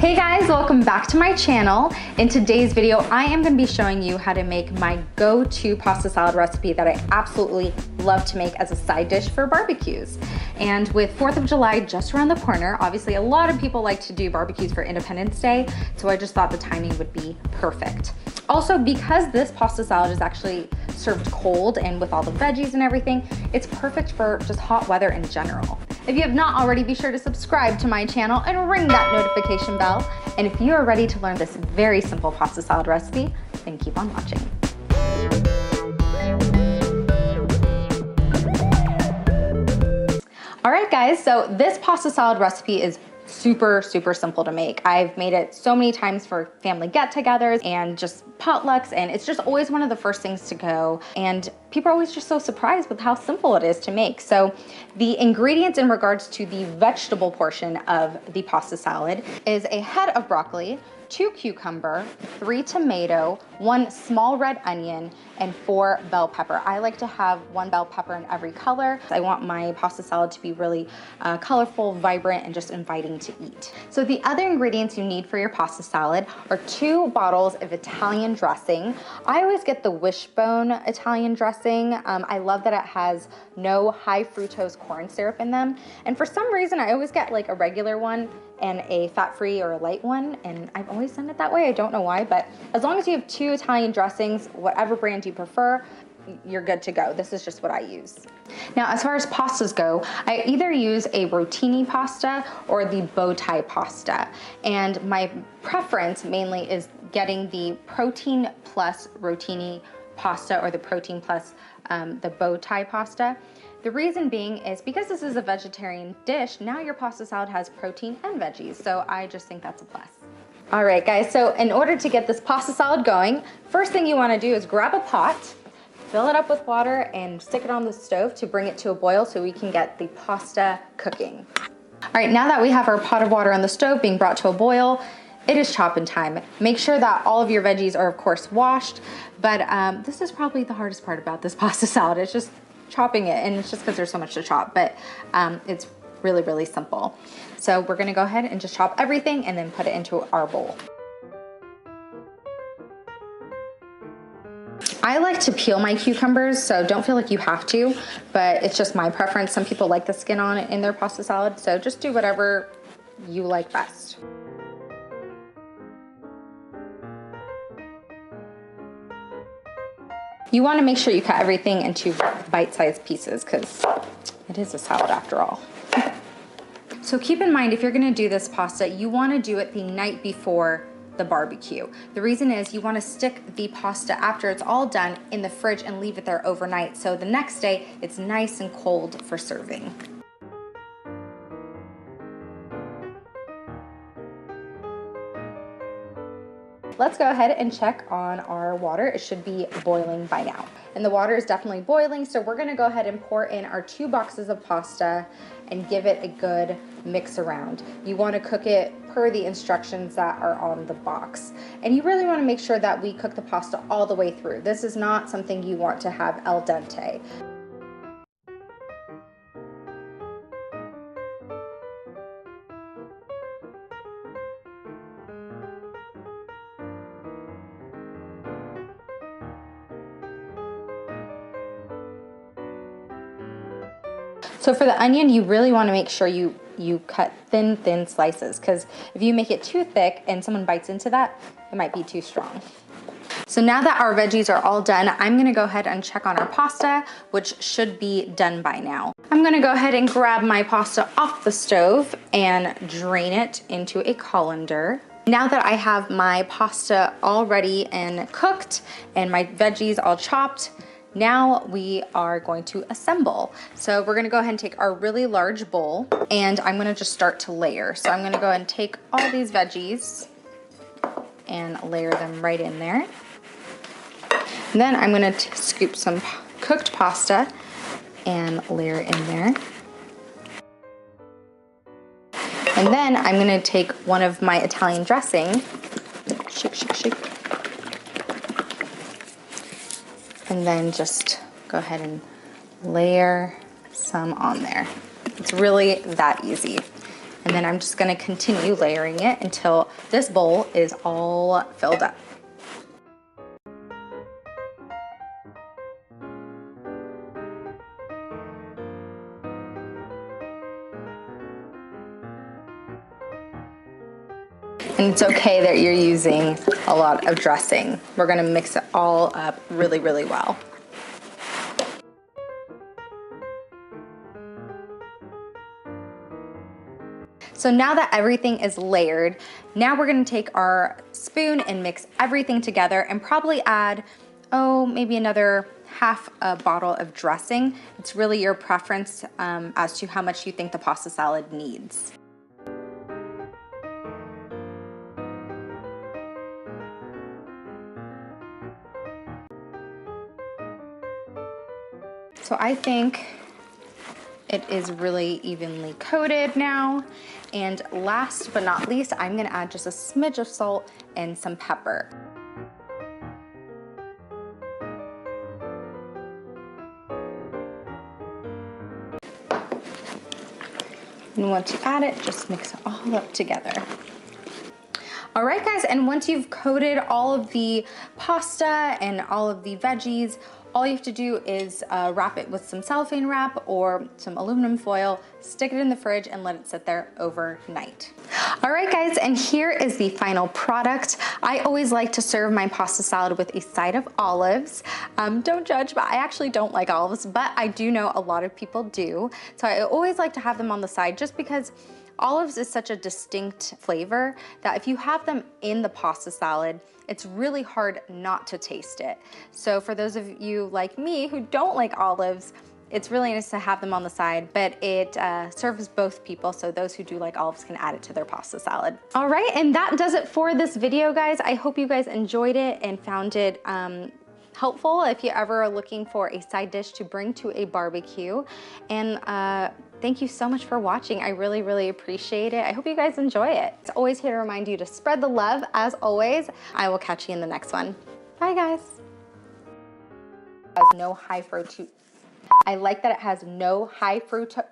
Hey guys, welcome back to my channel. In today's video, I am going to be showing you how to make my go-to pasta salad recipe that I absolutely love to make as a side dish for barbecues. And with 4th of July just around the corner, obviously a lot of people like to do barbecues for Independence Day, so I just thought the timing would be perfect. Also, because this pasta salad is actually served cold and with all the veggies and everything, it's perfect for just hot weather in general. If you have not already, be sure to subscribe to my channel and ring that notification bell. And if you are ready to learn this very simple pasta salad recipe, then keep on watching. All right, guys, so this pasta salad recipe is super simple to make. I've made it so many times for family get-togethers and just potlucks, and it's just always one of the first things to go. And people are always just so surprised with how simple it is to make. So the ingredients in regards to the vegetable portion of the pasta salad is a head of broccoli, 2 cucumber, 3 tomato, 1 small red onion, and 4 bell pepper. I like to have 1 bell pepper in every color. I want my pasta salad to be really colorful, vibrant, and just inviting to eat. So the other ingredients you need for your pasta salad are 2 bottles of Italian dressing. I always get the Wishbone Italian dressing. I love that it has no high fructose corn syrup in them. And for some reason, I always get like a regular one and a fat-free or a light one, and I've always done it that way. I don't know why, but as long as you have 2 Italian dressings, whatever brand you prefer, you're good to go. This is just what I use. Now, as far as pastas go, I either use a rotini pasta or the bow tie pasta, and my preference mainly is getting the protein plus rotini pasta or the protein plus the bow tie pasta. The reason being is because this is a vegetarian dish, now your pasta salad has protein and veggies, so I just think that's a plus. All right, guys, so in order to get this pasta salad going, first thing you wanna do is grab a pot, fill it up with water, and stick it on the stove to bring it to a boil so we can get the pasta cooking. All right, now that we have our pot of water on the stove being brought to a boil, it is chopping time. Make sure that all of your veggies are, of course, washed, but this is probably the hardest part about this pasta salad. It's just chopping it, and it's just because there's so much to chop, but it's really simple. So we're gonna go ahead and just chop everything and then put it into our bowl. I like to peel my cucumbers, so don't feel like you have to, but it's just my preference. Some people like the skin on it in their pasta salad, so just do whatever you like best. You want to make sure you cut everything into bite-sized pieces because it is a salad after all. So keep in mind, if you're going to do this pasta, you want to do it the night before the barbecue. The reason is you want to stick the pasta after it's all done in the fridge and leave it there overnight, so the next day it's nice and cold for serving. Let's go ahead and check on our water. It should be boiling by now. And the water is definitely boiling, so we're gonna go ahead and pour in our 2 boxes of pasta and give it a good mix around. You wanna cook it per the instructions that are on the box. And you really wanna make sure that we cook the pasta all the way through. This is not something you want to have al dente. So for the onion, you really want to make sure you cut thin slices, because if you make it too thick and someone bites into that, it might be too strong. So now that our veggies are all done, I'm gonna go ahead and check on our pasta, which should be done by now. I'm gonna go ahead and grab my pasta off the stove and drain it into a colander. Now that I have my pasta all ready and cooked and my veggies all chopped, now we are going to assemble. So we're gonna go ahead and take our really large bowl, and I'm gonna just start to layer. So I'm gonna go ahead and take all these veggies and layer them right in there. And then I'm gonna scoop some cooked pasta and layer it in there. And then I'm gonna take one of my Italian dressing, shake. And then just go ahead and layer some on there. It's really that easy. And then I'm just gonna continue layering it until this bowl is all filled up. And it's okay that you're using a lot of dressing. We're gonna mix it all up really, really well. So now that everything is layered, now we're gonna take our spoon and mix everything together and probably add, maybe another half a bottle of dressing. It's really your preference as to how much you think the pasta salad needs. So I think it is really evenly coated now. And last but not least, I'm gonna add just a smidge of salt and some pepper. And once you add it, just mix it all up together. All right, guys, and once you've coated all of the pasta and all of the veggies, all you have to do is wrap it with some cellophane wrap or some aluminum foil, stick it in the fridge and let it sit there overnight. All right, guys, and here is the final product. I always like to serve my pasta salad with a side of olives. Don't judge, but I actually don't like olives, but I do know a lot of people do. So I always like to have them on the side just because olives is such a distinct flavor that if you have them in the pasta salad, it's really hard not to taste it. So for those of you like me who don't like olives, it's really nice to have them on the side, but it serves both people, so those who do like olives can add it to their pasta salad. All right, and that does it for this video, guys. I hope you guys enjoyed it and found it helpful if you ever are looking for a side dish to bring to a barbecue. And thank you so much for watching. I really, really appreciate it. I hope you guys enjoy it. It's always here to remind you to spread the love. As always, I will catch you in the next one. Bye, guys. It has no high fructose. I like that it has no high fructose.